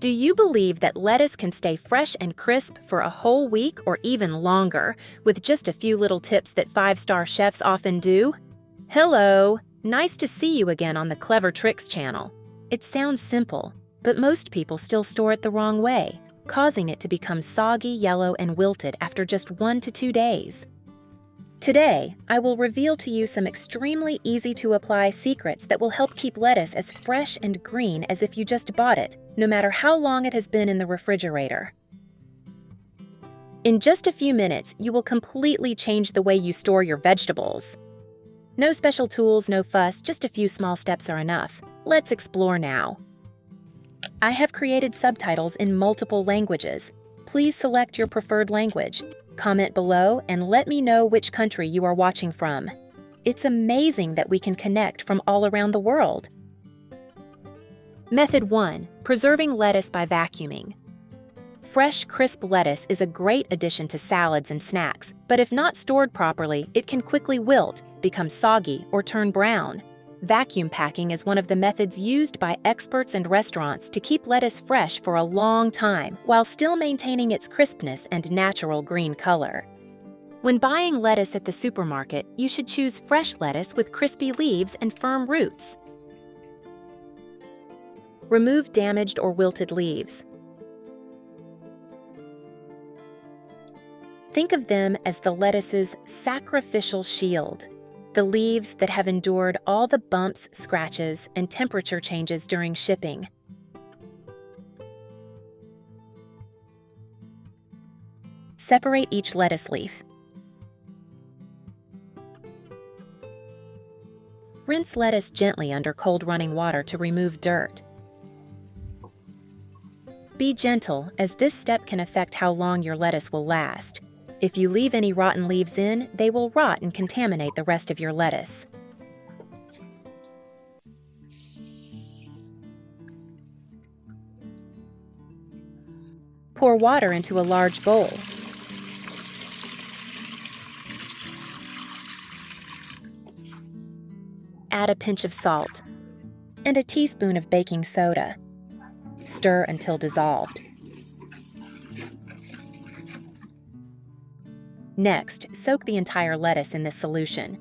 Do you believe that lettuce can stay fresh and crisp for a whole week or even longer with just a few little tips that five-star chefs often do? Hello! Nice to see you again on the Clever Tricks channel. It sounds simple, but most people still store it the wrong way, causing it to become soggy, yellow, and wilted after just 1 to 2 days. Today, I will reveal to you some extremely easy-to-apply secrets that will help keep lettuce as fresh and green as if you just bought it, no matter how long it has been in the refrigerator. In just a few minutes, you will completely change the way you store your vegetables. No special tools, no fuss, just a few small steps are enough. Let's explore now. I have created subtitles in multiple languages. Please select your preferred language. Comment below and let me know which country you are watching from. It's amazing that we can connect from all around the world. Method 1. Preserving lettuce by vacuuming. Fresh, crisp lettuce is a great addition to salads and snacks, but if not stored properly, it can quickly wilt, become soggy, or turn brown. Vacuum packing is one of the methods used by experts and restaurants to keep lettuce fresh for a long time while still maintaining its crispness and natural green color. When buying lettuce at the supermarket, you should choose fresh lettuce with crispy leaves and firm roots. Remove damaged or wilted leaves. Think of them as the lettuce's sacrificial shield. The leaves that have endured all the bumps, scratches, and temperature changes during shipping. Separate each lettuce leaf. Rinse lettuce gently under cold running water to remove dirt. Be gentle, as this step can affect how long your lettuce will last. If you leave any rotten leaves in, they will rot and contaminate the rest of your lettuce. Pour water into a large bowl. Add a pinch of salt and a teaspoon of baking soda. Stir until dissolved. Next, soak the entire lettuce in this solution.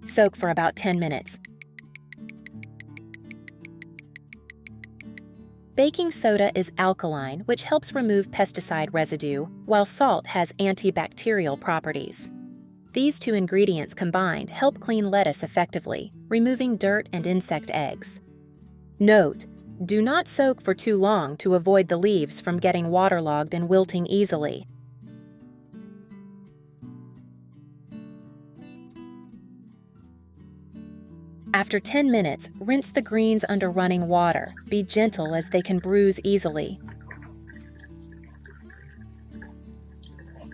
Soak for about 10 minutes. Baking soda is alkaline, which helps remove pesticide residue, while salt has antibacterial properties. These two ingredients combined help clean lettuce effectively, removing dirt and insect eggs. Note: do not soak for too long to avoid the leaves from getting waterlogged and wilting easily. After 10 minutes, rinse the greens under running water. Be gentle as they can bruise easily.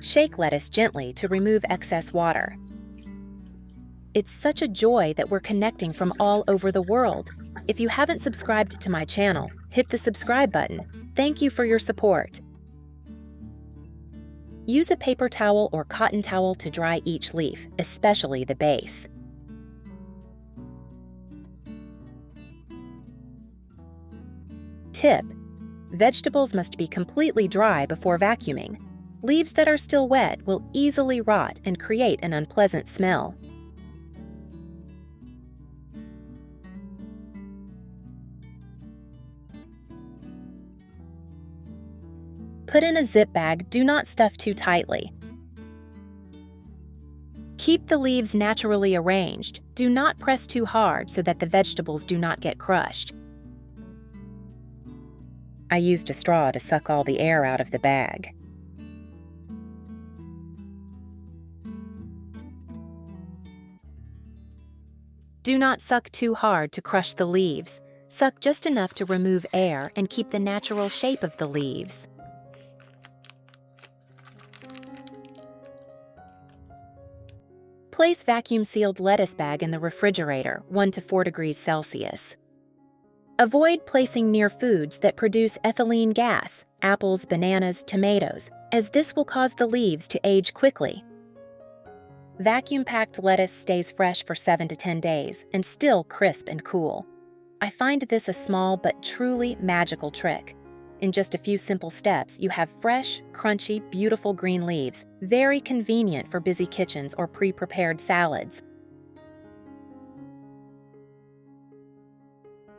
Shake lettuce gently to remove excess water. It's such a joy that we're connecting from all over the world. If you haven't subscribed to my channel, hit the subscribe button. Thank you for your support. Use a paper towel or cotton towel to dry each leaf, especially the base. Tip: vegetables must be completely dry before vacuuming. Leaves that are still wet will easily rot and create an unpleasant smell. Put in a zip bag, do not stuff too tightly. Keep the leaves naturally arranged. Do not press too hard so that the vegetables do not get crushed. I used a straw to suck all the air out of the bag. Do not suck too hard to crush the leaves. Suck just enough to remove air and keep the natural shape of the leaves. Place vacuum-sealed lettuce bag in the refrigerator, 1 to 4 degrees Celsius. Avoid placing near foods that produce ethylene gas, apples, bananas, tomatoes, as this will cause the leaves to age quickly. Vacuum-packed lettuce stays fresh for 7 to 10 days and still crisp and cool. I find this a small but truly magical trick. In just a few simple steps, you have fresh, crunchy, beautiful green leaves, very convenient for busy kitchens or pre-prepared salads.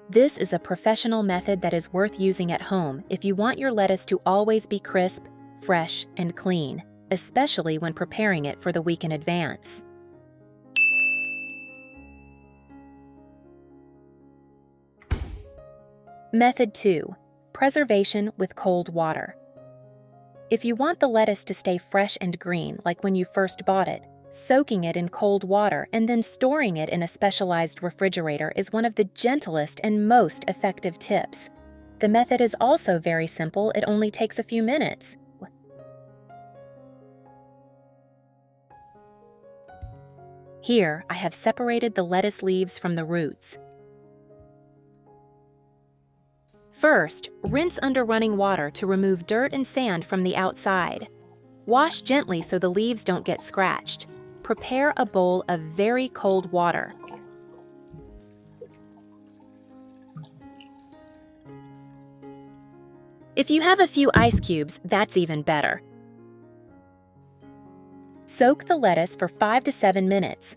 This is a professional method that is worth using at home if you want your lettuce to always be crisp, fresh, and clean, especially when preparing it for the week in advance. Method 2. Preservation with cold water. If you want the lettuce to stay fresh and green like when you first bought it, soaking it in cold water and then storing it in a specialized refrigerator is one of the gentlest and most effective tips. The method is also very simple, it only takes a few minutes. Here, I have separated the lettuce leaves from the roots. First, rinse under running water to remove dirt and sand from the outside. Wash gently so the leaves don't get scratched. Prepare a bowl of very cold water. If you have a few ice cubes, that's even better. Soak the lettuce for 5 to 7 minutes.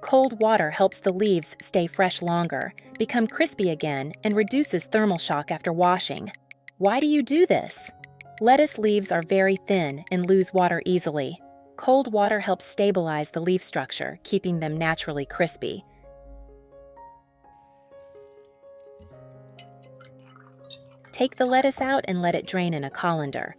Cold water helps the leaves stay fresh longer, become crispy again, and reduces thermal shock after washing. Why do you do this? Lettuce leaves are very thin and lose water easily. Cold water helps stabilize the leaf structure, keeping them naturally crispy. Take the lettuce out and let it drain in a colander.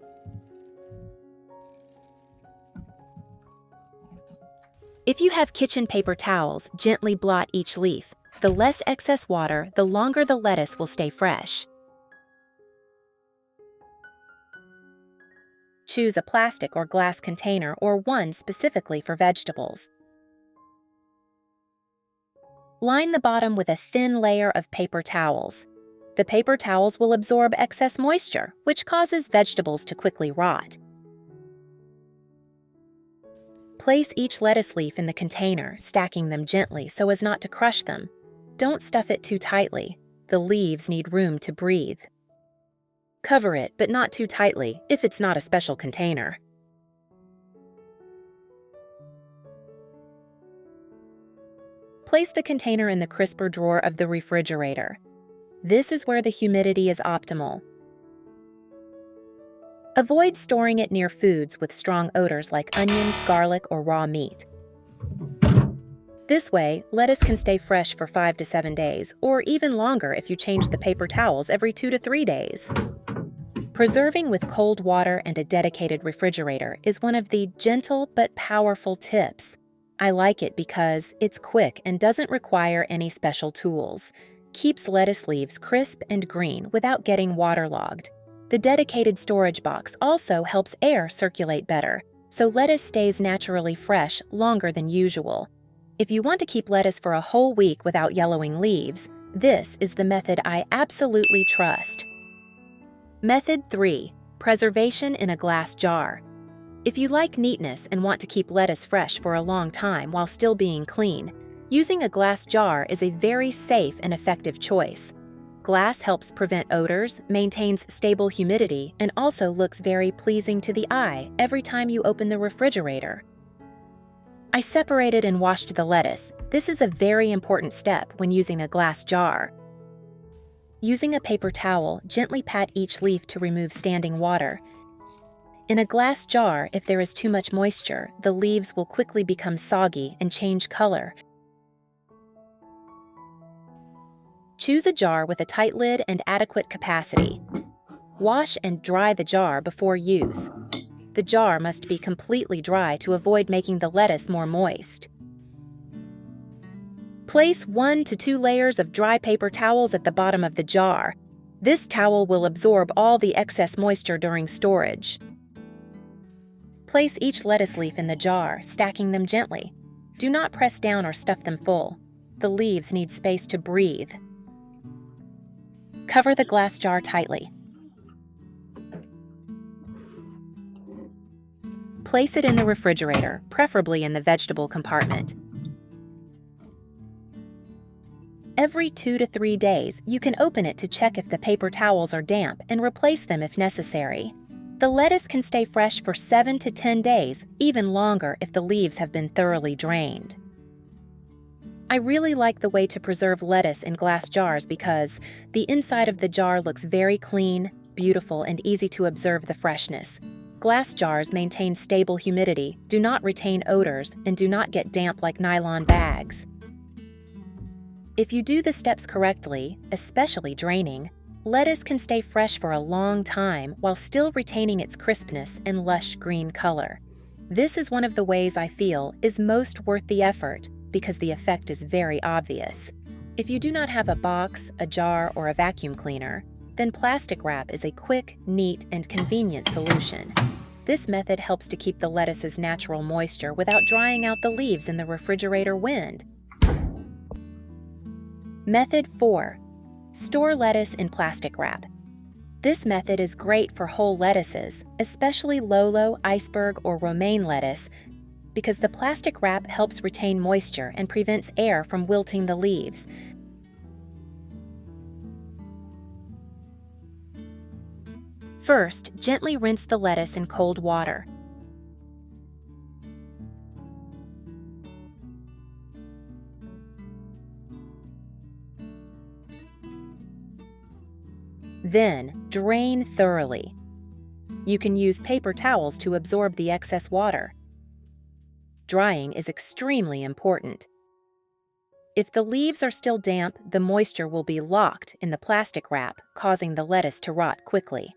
If you have kitchen paper towels, gently blot each leaf. The less excess water, the longer the lettuce will stay fresh. Choose a plastic or glass container or one specifically for vegetables. Line the bottom with a thin layer of paper towels. The paper towels will absorb excess moisture, which causes vegetables to quickly rot. Place each lettuce leaf in the container, stacking them gently so as not to crush them. Don't stuff it too tightly. The leaves need room to breathe. Cover it, but not too tightly, if it's not a special container. Place the container in the crisper drawer of the refrigerator. This is where the humidity is optimal. Avoid storing it near foods with strong odors like onions, garlic, or raw meat. This way, lettuce can stay fresh for 5 to 7 days, or even longer if you change the paper towels every 2 to 3 days. Preserving with cold water and a dedicated refrigerator is one of the gentle but powerful tips. I like it because it's quick and doesn't require any special tools. Keeps lettuce leaves crisp and green without getting waterlogged. The dedicated storage box also helps air circulate better, so lettuce stays naturally fresh longer than usual. If you want to keep lettuce for a whole week without yellowing leaves, this is the method I absolutely trust. Method 3. Preservation in a glass jar. If you like neatness and want to keep lettuce fresh for a long time while still being clean, using a glass jar is a very safe and effective choice. Glass helps prevent odors, maintains stable humidity, and also looks very pleasing to the eye every time you open the refrigerator. I separated and washed the lettuce. This is a very important step when using a glass jar. Using a paper towel, gently pat each leaf to remove standing water. In a glass jar, if there is too much moisture, the leaves will quickly become soggy and change color. Choose a jar with a tight lid and adequate capacity. Wash and dry the jar before use. The jar must be completely dry to avoid making the lettuce more moist. Place 1 to 2 layers of dry paper towels at the bottom of the jar. This towel will absorb all the excess moisture during storage. Place each lettuce leaf in the jar, stacking them gently. Do not press down or stuff them full. The leaves need space to breathe. Cover the glass jar tightly. Place it in the refrigerator, preferably in the vegetable compartment. Every 2 to 3 days, you can open it to check if the paper towels are damp and replace them if necessary. The lettuce can stay fresh for 7 to 10 days, even longer if the leaves have been thoroughly drained. I really like the way to preserve lettuce in glass jars because the inside of the jar looks very clean, beautiful, and easy to observe the freshness. Glass jars maintain stable humidity, do not retain odors, and do not get damp like nylon bags. If you do the steps correctly, especially draining, lettuce can stay fresh for a long time while still retaining its crispness and lush green color. This is one of the ways I feel is most worth the effort because the effect is very obvious. If you do not have a box, a jar, or a vacuum cleaner, then plastic wrap is a quick, neat, and convenient solution. This method helps to keep the lettuce's natural moisture without drying out the leaves in the refrigerator wind. Method 4. Store lettuce in plastic wrap. This method is great for whole lettuces, especially Lolo, iceberg, or romaine lettuce, because the plastic wrap helps retain moisture and prevents air from wilting the leaves. First, gently rinse the lettuce in cold water. Then, drain thoroughly. You can use paper towels to absorb the excess water. Drying is extremely important. If the leaves are still damp, the moisture will be locked in the plastic wrap, causing the lettuce to rot quickly.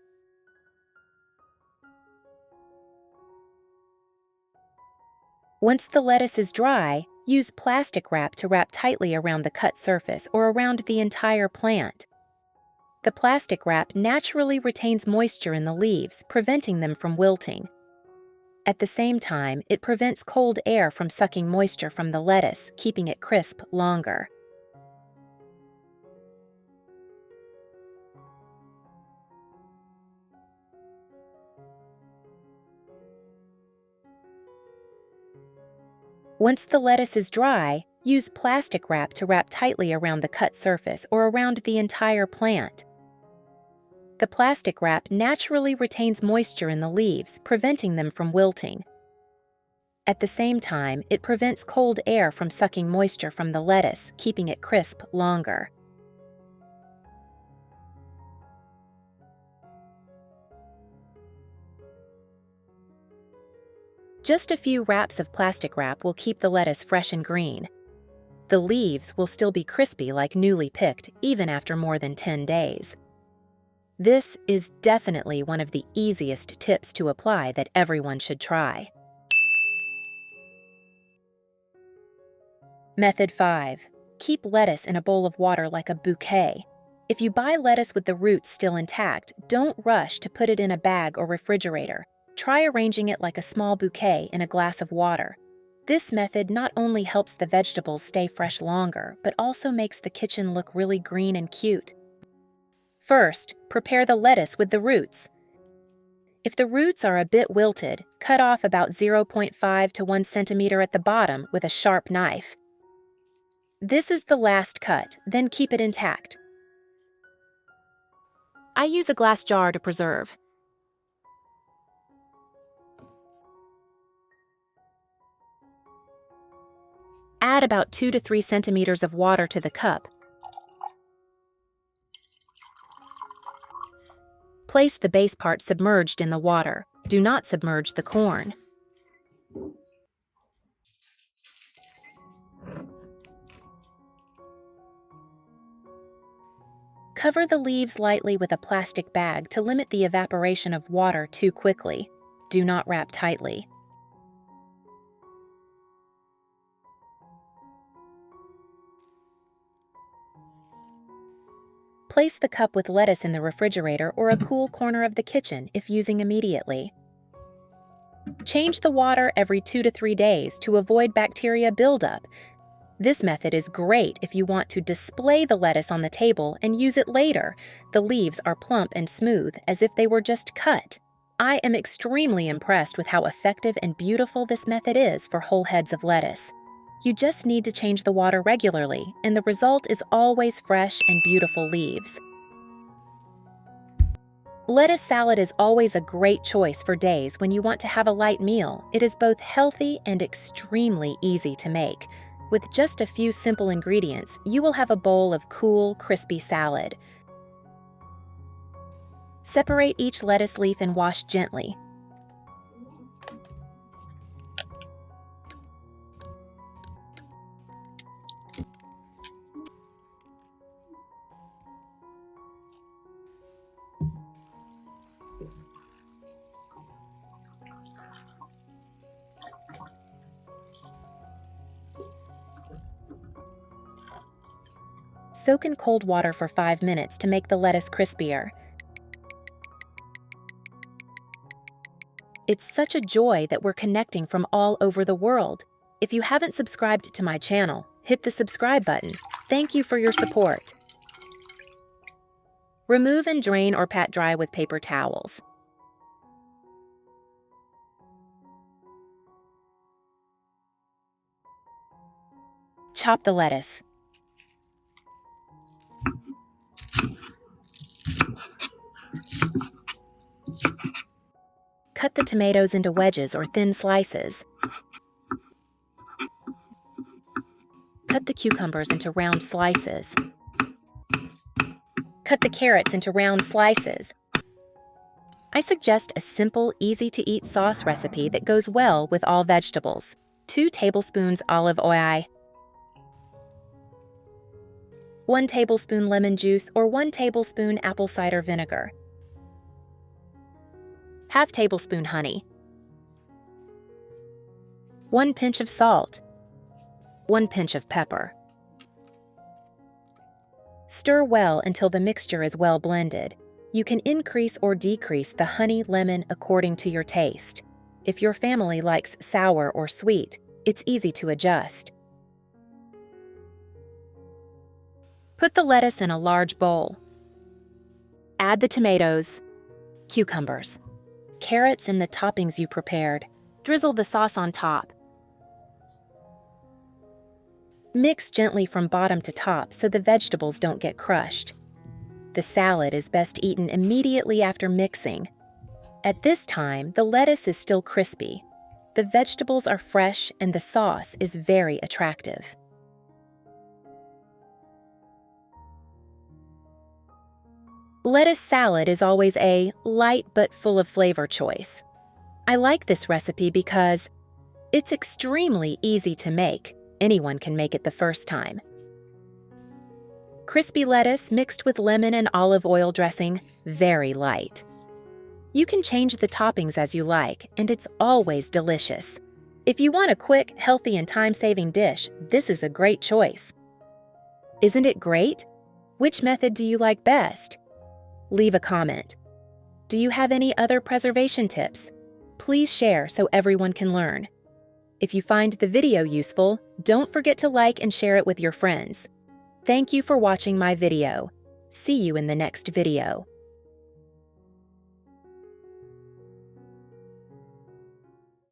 Once the lettuce is dry, use plastic wrap to wrap tightly around the cut surface or around the entire plant. The plastic wrap naturally retains moisture in the leaves, preventing them from wilting. At the same time, it prevents cold air from sucking moisture from the lettuce, keeping it crisp longer. Once the lettuce is dry, use plastic wrap to wrap tightly around the cut surface or around the entire plant. The plastic wrap naturally retains moisture in the leaves, preventing them from wilting. At the same time, it prevents cold air from sucking moisture from the lettuce, keeping it crisp longer. Just a few wraps of plastic wrap will keep the lettuce fresh and green. The leaves will still be crispy like newly picked, even after more than 10 days. This is definitely one of the easiest tips to apply that everyone should try. Method 5. Keep lettuce in a bowl of water like a bouquet. If you buy lettuce with the roots still intact, don't rush to put it in a bag or refrigerator. Try arranging it like a small bouquet in a glass of water. This method not only helps the vegetables stay fresh longer, but also makes the kitchen look really green and cute. First, prepare the lettuce with the roots. If the roots are a bit wilted, cut off about 0.5 to 1 centimeter at the bottom with a sharp knife. This is the last cut, then keep it intact. I use a glass jar to preserve. Add about 2 to 3 centimeters of water to the cup. Place the base part submerged in the water. Do not submerge the corn. Cover the leaves lightly with a plastic bag to limit the evaporation of water too quickly. Do not wrap tightly. Place the cup with lettuce in the refrigerator or a cool corner of the kitchen if using immediately. Change the water every 2 to 3 days to avoid bacteria buildup. This method is great if you want to display the lettuce on the table and use it later. The leaves are plump and smooth, as if they were just cut. I am extremely impressed with how effective and beautiful this method is for whole heads of lettuce. You just need to change the water regularly, and the result is always fresh and beautiful leaves. Lettuce salad is always a great choice for days when you want to have a light meal. It is both healthy and extremely easy to make. With just a few simple ingredients, you will have a bowl of cool, crispy salad. Separate each lettuce leaf and wash gently. Soak in cold water for 5 minutes to make the lettuce crispier. It's such a joy that we're connecting from all over the world. If you haven't subscribed to my channel, hit the subscribe button. Thank you for your support. Remove and drain or pat dry with paper towels. Chop the lettuce. Cut the tomatoes into wedges or thin slices. Cut the cucumbers into round slices. Cut the carrots into round slices. I suggest a simple, easy-to-eat sauce recipe that goes well with all vegetables. 2 tablespoons olive oil, 1 tablespoon lemon juice or 1 tablespoon apple cider vinegar, ½ tablespoon honey, 1 pinch of salt, 1 pinch of pepper. Stir well until the mixture is well blended. You can increase or decrease the honey, lemon according to your taste. If your family likes sour or sweet, it's easy to adjust. Put the lettuce in a large bowl. Add the tomatoes, cucumbers, carrots, and the toppings you prepared. Drizzle the sauce on top. Mix gently from bottom to top so the vegetables don't get crushed. The salad is best eaten immediately after mixing. At this time, the lettuce is still crispy. The vegetables are fresh and the sauce is very attractive. Lettuce salad is always a light but full of flavor choice. I like this recipe because it's extremely easy to make. Anyone can make it the first time. Crispy lettuce mixed with lemon and olive oil dressing, very light. You can change the toppings as you like, and it's always delicious. If you want a quick, healthy, and time-saving dish, this is a great choice. Isn't it great? Which method do you like best? Leave a comment. Do you have any other preservation tips? Please share so everyone can learn. If you find the video useful, don't forget to like and share it with your friends. Thank you for watching my video. See you in the next video.